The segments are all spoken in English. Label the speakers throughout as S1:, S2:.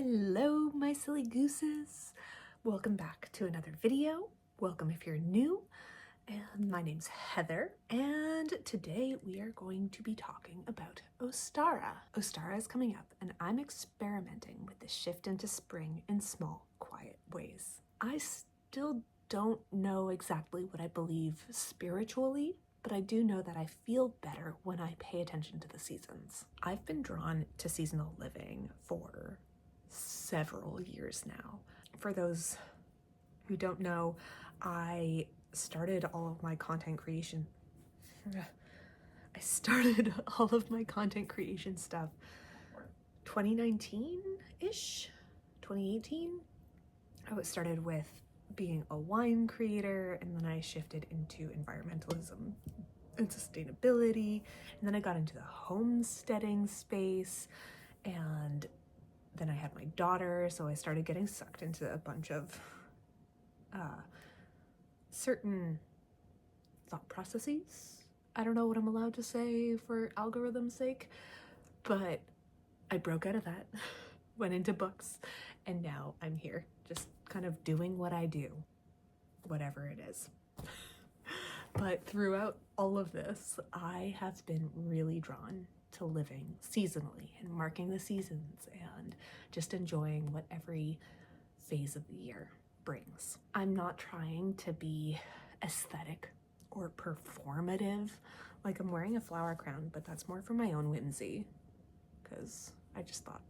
S1: Hello, my silly gooses. Welcome back to another video. Welcome if you're new. And my name's Heather, and today we are going to be talking about Ostara. Ostara is coming up, and I'm experimenting with the shift into spring in small, quiet ways. I still don't know exactly what I believe spiritually, but I do know that I feel better when I pay attention to the seasons. I've been drawn to seasonal living for several years now. For those who don't know, I started all of my content creation stuff 2019-ish, 2018. I started with being a wine creator, and then I shifted into environmentalism and sustainability, and then I got into the homesteading space, and then I had my daughter, so I started getting sucked into a bunch of certain thought processes. I don't know what I'm allowed to say for algorithm's sake, but I broke out of that, went into books, and now I'm here just kind of doing what I do, whatever it is. But throughout all of this, I have been really drawn to living seasonally and marking the seasons and just enjoying what every phase of the year brings. I'm not trying to be aesthetic or performative. Like, I'm wearing a flower crown, but that's more for my own whimsy, because I just thought,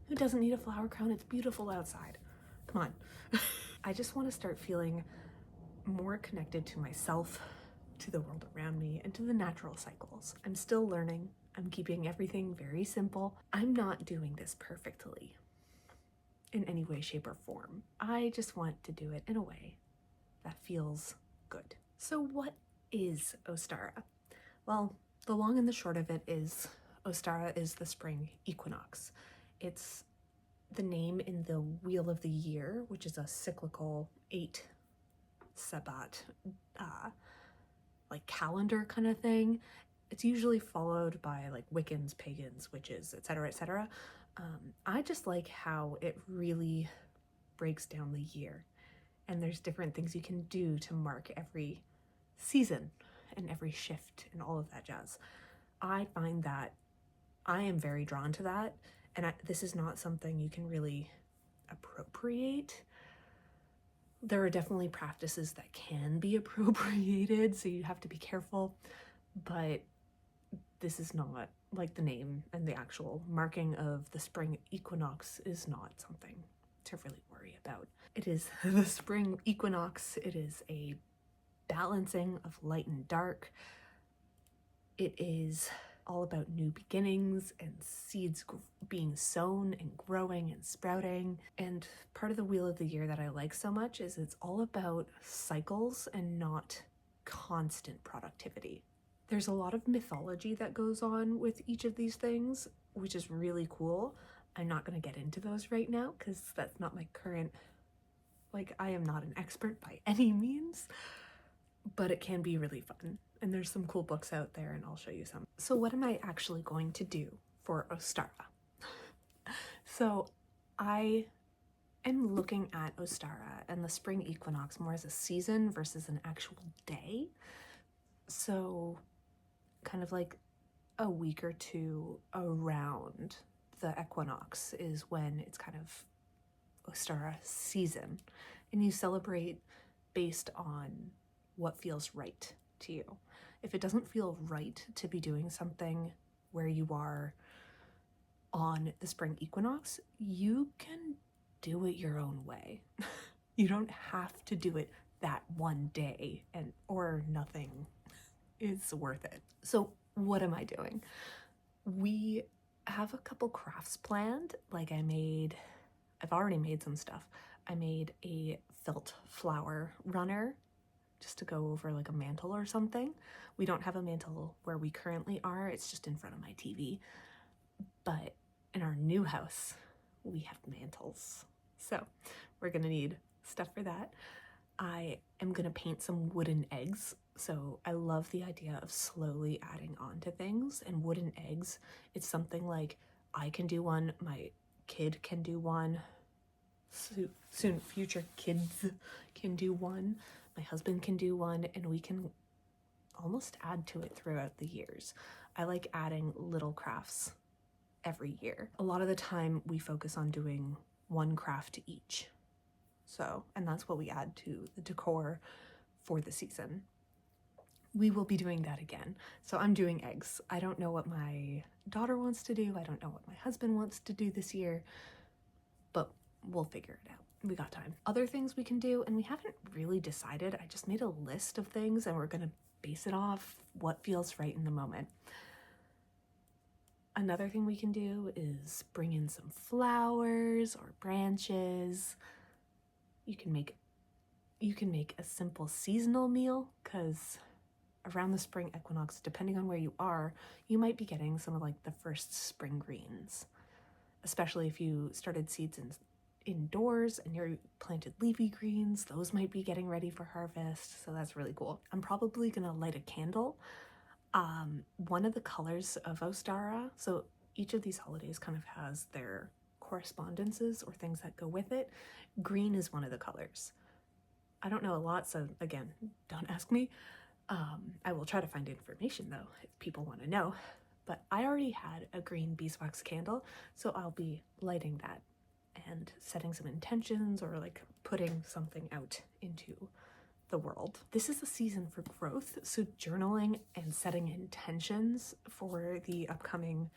S1: who doesn't need a flower crown? It's beautiful outside. Come on. I just want to start feeling more connected to myself, to the world around me, and to the natural cycles. I'm still learning. I'm keeping everything very simple. I'm not doing this perfectly in any way, shape, or form. I just want to do it in a way that feels good. So what is Ostara? Well, the long and the short of it is Ostara is the spring equinox. It's the name in the wheel of the year, which is a cyclical 8 Sabbat like calendar kind of thing. It's usually followed by like Wiccans, pagans, witches, etc., etc. I just like how it really breaks down the year, and there's different things you can do to mark every season and every shift and all of that jazz. I find that I am very drawn to that, and this is not something you can really appropriate. There are definitely practices that can be appropriated, so you have to be careful, but this is not, like, the name and the actual marking of the spring equinox is not something to really worry about. It is the spring equinox. It is a balancing of light and dark. It is all about new beginnings and seeds being sown and growing and sprouting. And part of the wheel of the year that I like so much is it's all about cycles and not constant productivity. There's a lot of mythology that goes on with each of these things, which is really cool. I'm not going to get into those right now because that's not my current, like, I am not an expert by any means, but it can be really fun. And there's some cool books out there, and I'll show you some. So what am I actually going to do for Ostara? So I am looking at Ostara and the spring equinox more as a season versus an actual day. So kind of like a week or two around the equinox is when it's kind of Ostara season, and you celebrate based on what feels right to you. If it doesn't feel right to be doing something where you are on the spring equinox, you can do it your own way. You don't have to do it that one day, or nothing is worth it. So what am I doing? We have a couple crafts planned. Like, I've already made some stuff. I made a felt flower runner just to go over like a mantle or something. We don't have a mantle where we currently are. It's just in front of my TV. But in our new house, we have mantles. So we're gonna need stuff for that. I am gonna paint some wooden eggs. So I love the idea of slowly adding on to things, and wooden eggs, it's something like I can do one, my kid can do one. Soon future kids can do one. My husband can do one, and we can almost add to it throughout the years. I like adding little crafts every year. A lot of the time we focus on doing one craft each. So, and that's what we add to the decor for the season. We will be doing that again. So I'm doing eggs. I don't know what my daughter wants to do. I don't know what my husband wants to do this year, but we'll figure it out. We got time. Other things we can do, and we haven't really decided. I just made a list of things and we're gonna base it off what feels right in the moment. Another thing we can do is bring in some flowers or branches. You can make a simple seasonal meal, because around the spring equinox, depending on where you are, you might be getting some of like the first spring greens, especially if you started seeds indoors and you're planted leafy greens. Those might be getting ready for harvest, so that's really cool. I'm probably gonna light a candle. One of the colors of Ostara, so each of these holidays kind of has their correspondences or things that go with it. Green is one of the colors. I don't know a lot, so again, don't ask me. I will try to find information though if people want to know, but I already had a green beeswax candle, so I'll be lighting that and setting some intentions or like putting something out into the world. This is a season for growth, so journaling and setting intentions for the upcoming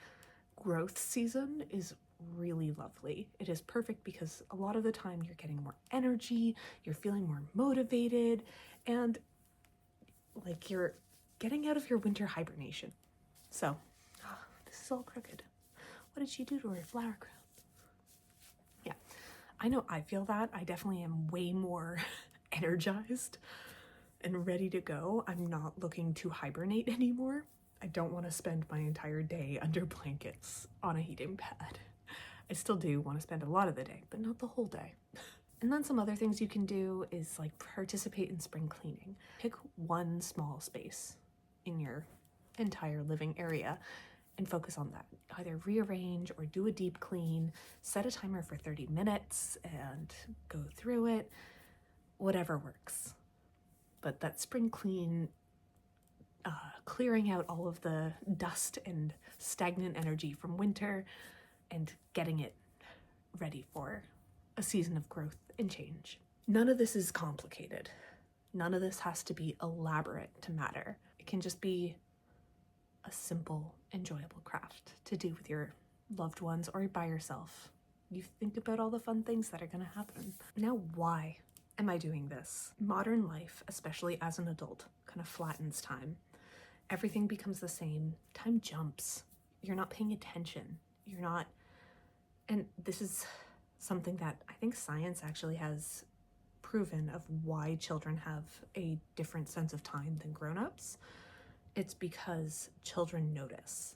S1: growth season is really lovely. It is perfect because a lot of the time you're getting more energy, you're feeling more motivated, and like you're getting out of your winter hibernation. So, this is all crooked. What did she do to her flower crown? Yeah, I know I feel that. I definitely am way more energized and ready to go. I'm not looking to hibernate anymore. I don't want to spend my entire day under blankets on a heating pad. I still do want to spend a lot of the day, but not the whole day. And then some other things you can do is like participate in spring cleaning. Pick one small space in your entire living area and focus on that. Either rearrange or do a deep clean, set a timer for 30 minutes and go through it, whatever works. But that spring clean, clearing out all of the dust and stagnant energy from winter and getting it ready for a season of growth and change. None of this is complicated. None of this has to be elaborate to matter. It can just be a simple, enjoyable craft to do with your loved ones or by yourself. You think about all the fun things that are going to happen. Now, why am I doing this? Modern life, especially as an adult, kind of flattens time. Everything becomes the same. Time jumps. You're not paying attention. You're not, and this is something that I think science actually has proven of why children have a different sense of time than grown-ups. It's because children notice.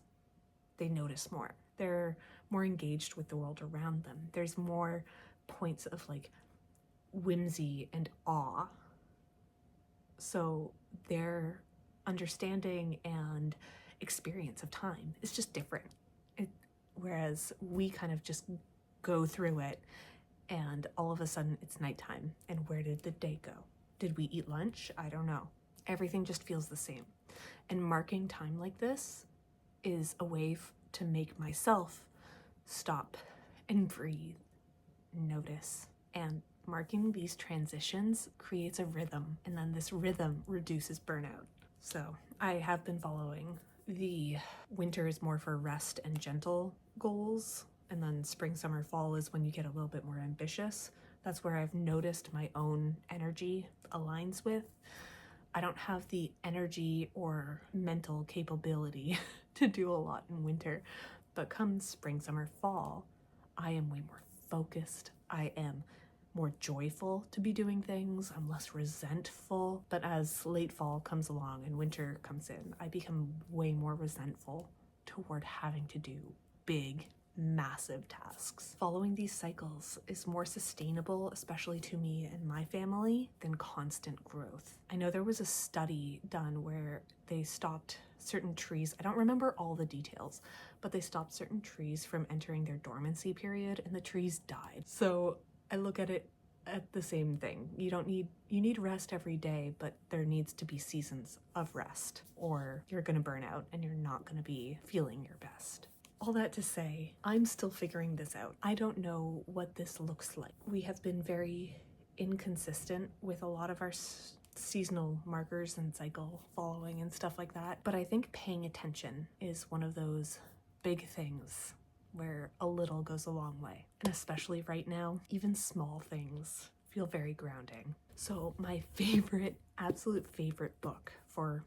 S1: They notice more. They're more engaged with the world around them. There's more points of like whimsy and awe. So their understanding and experience of time is just different. Whereas we kind of just go through it and all of a sudden it's nighttime. And where did the day go? Did we eat lunch? I don't know. Everything just feels the same. And marking time like this is a way to make myself stop and breathe, notice. And marking these transitions creates a rhythm, and then this rhythm reduces burnout. So I have been following the winter is more for rest and gentle goals, and then spring, summer, fall is when you get a little bit more ambitious. That's where I've noticed my own energy aligns with. I don't have the energy or mental capability to do a lot in winter, but come spring, summer, fall, I am way more focused. I am more joyful to be doing things. I'm less resentful. But as late fall comes along and winter comes in, I become way more resentful toward having to do big, massive tasks. Following these cycles is more sustainable, especially to me and my family, than constant growth. I know there was a study done where they stopped certain trees. I don't remember all the details, but they stopped certain trees from entering their dormancy period and the trees died. So I look at it at the same thing. You need rest every day, but there needs to be seasons of rest or you're gonna burn out and you're not gonna be feeling your best. All that to say, I'm still figuring this out. I don't know what this looks like. We have been very inconsistent with a lot of our seasonal markers and cycle following and stuff like that, but I think paying attention is one of those big things where a little goes a long way. And especially right now, even small things feel very grounding. So my favorite, absolute favorite book for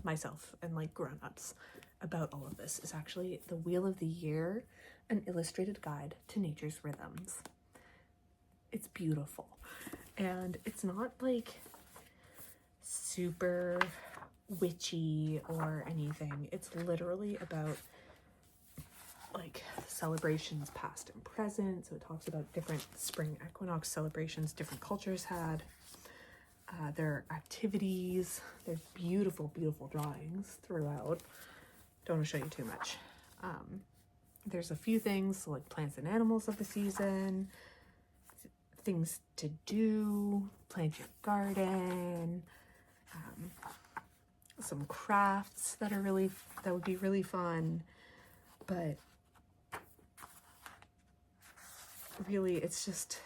S1: myself and like grown-ups about all of this is actually The Wheel of the Year, an illustrated guide to nature's rhythms. It's beautiful. And it's not like super witchy or anything. It's literally about like celebrations past and present. So it talks about different spring equinox celebrations different cultures had, their activities. There's beautiful, beautiful drawings throughout. Don't want to show you too much. There's a few things, so like plants and animals of the season, things to do, plant your garden, some crafts that would be really fun. But really, it's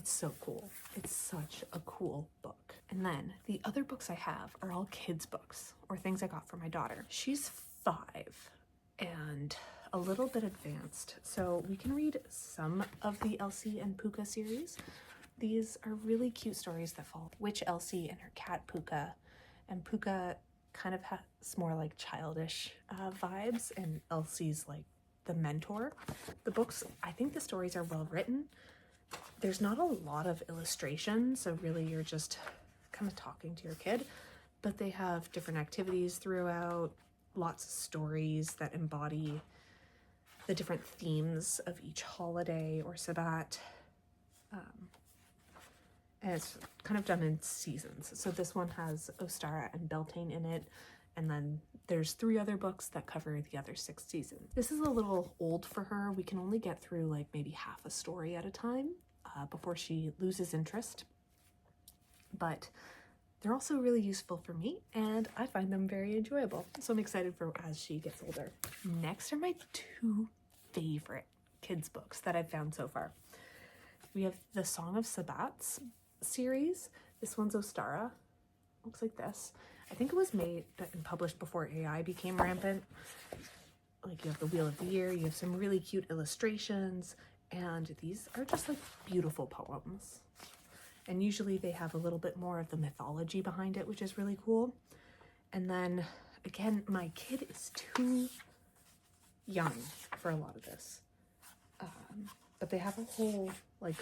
S1: so cool. It's such a cool book. And then the other books I have are all kids books or things I got for my daughter. She's 5 and a little bit advanced, so we can read some of the Elsie and Puka series. These are really cute stories that follow witch Elsie and her cat Puka, and Puka kind of has more like childish vibes, and Elsie's like the mentor. The books, I think the stories are well written. There's not a lot of illustrations, so really you're just kind of talking to your kid, but they have different activities throughout, lots of stories that embody the different themes of each holiday or Sabbat. And it's kind of done in seasons. So this one has Ostara and Beltane in it, and then there's 3 other books that cover the other 6 seasons. This is a little old for her. We can only get through like maybe half a story at a time before she loses interest. But they're also really useful for me, and I find them very enjoyable. So I'm excited for as she gets older. Next are my 2 favorite kids books that I've found so far. We have the Song of Sabbats series. This one's Ostara. Looks like this. I think it was made and published before AI became rampant. Like you have the Wheel of the Year, you have some really cute illustrations, and these are just like beautiful poems. And usually they have a little bit more of the mythology behind it, which is really cool. And then again, my kid is too young for a lot of this. But they have a whole like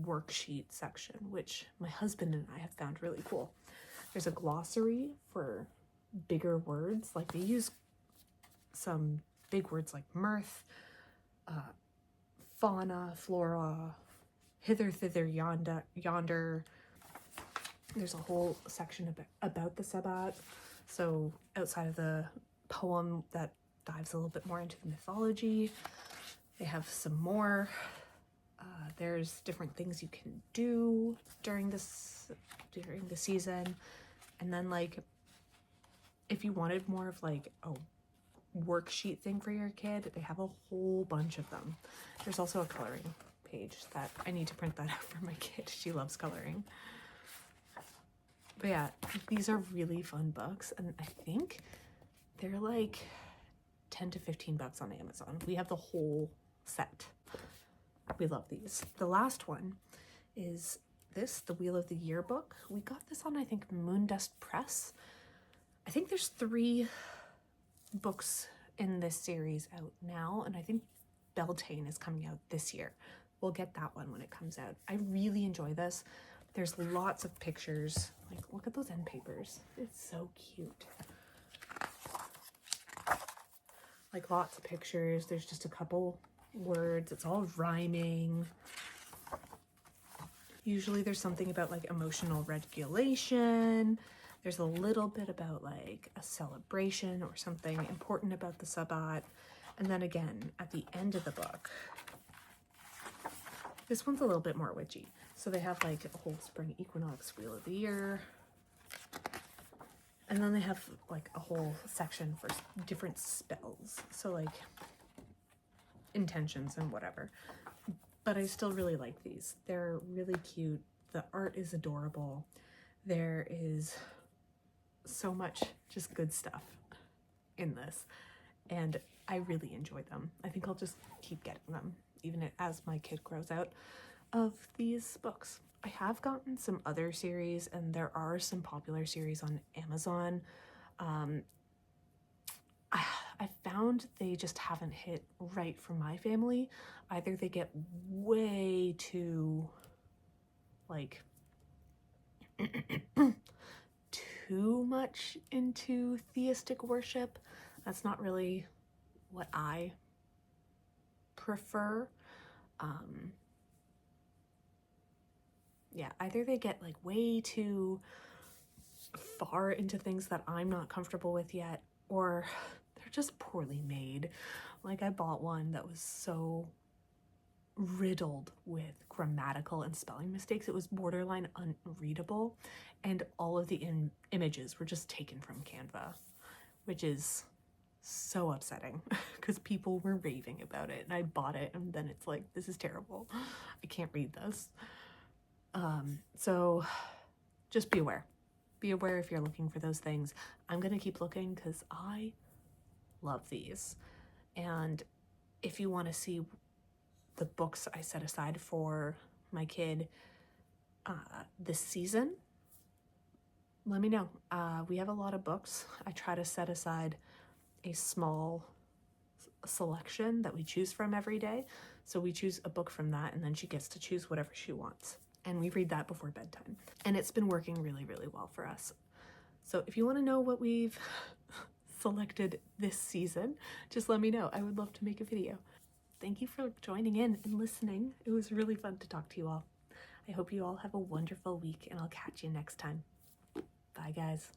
S1: worksheet section, which my husband and I have found really cool. There's a glossary for bigger words. Like they use some big words like mirth, fauna, flora, hither, thither, yonder. There's a whole section about the Sabbat. So outside of the poem that dives a little bit more into the mythology, they have some more. There's different things you can do during the season. And then like, if you wanted more of like a worksheet thing for your kid, they have a whole bunch of them. There's also a coloring page that I need to print that out for my kid. She loves coloring. But yeah, these are really fun books, and I think they're like 10 to 15 bucks on Amazon. We have the whole set. We love these. The last one is this, the Wheel of the Year book. We got this on, I think, Moondust Press. I think there's 3 books in this series out now, and I think Beltane is coming out this year. We'll get that one when it comes out. I really enjoy this. There's lots of pictures. Like, look at those end papers. It's so cute. Like, lots of pictures. There's just a couple words. It's all rhyming. Usually there's something about like emotional regulation. There's a little bit about like a celebration or something important about the Sabbat. And then again, at the end of the book, this one's a little bit more witchy. So they have like a whole Spring Equinox Wheel of the Year. And then they have like a whole section for different spells. So like intentions and whatever. But I still really like these. They're really cute. The art is adorable. There is so much just good stuff in this. And I really enjoy them. I think I'll just keep getting them, even as my kid grows out of these books. I have gotten some other series, and there are some popular series on Amazon. I found they just haven't hit right for my family. Either they get way too, like, too much into theistic worship. That's not really what I prefer. Yeah, either they get like way too far into things that I'm not comfortable with yet, or they're just poorly made. Like, I bought one that was so riddled with grammatical and spelling mistakes. It was borderline unreadable, and all of the images were just taken from Canva, which is so upsetting because people were raving about it, and I bought it, and then it's like, this is terrible. I can't read this. So just be aware. Be aware if you're looking for those things. I'm gonna keep looking because I love these. And if you want to see the books I set aside for my kid this season, let me know. We have a lot of books. I try to set aside a small selection that we choose from every day. So we choose a book from that, and then she gets to choose whatever she wants. And we read that before bedtime. And it's been working really, really well for us. So if you want to know what we've selected this season, just let me know. I would love to make a video. Thank you for joining in and listening. It was really fun to talk to you all. I hope you all have a wonderful week, and I'll catch you next time. Bye, guys.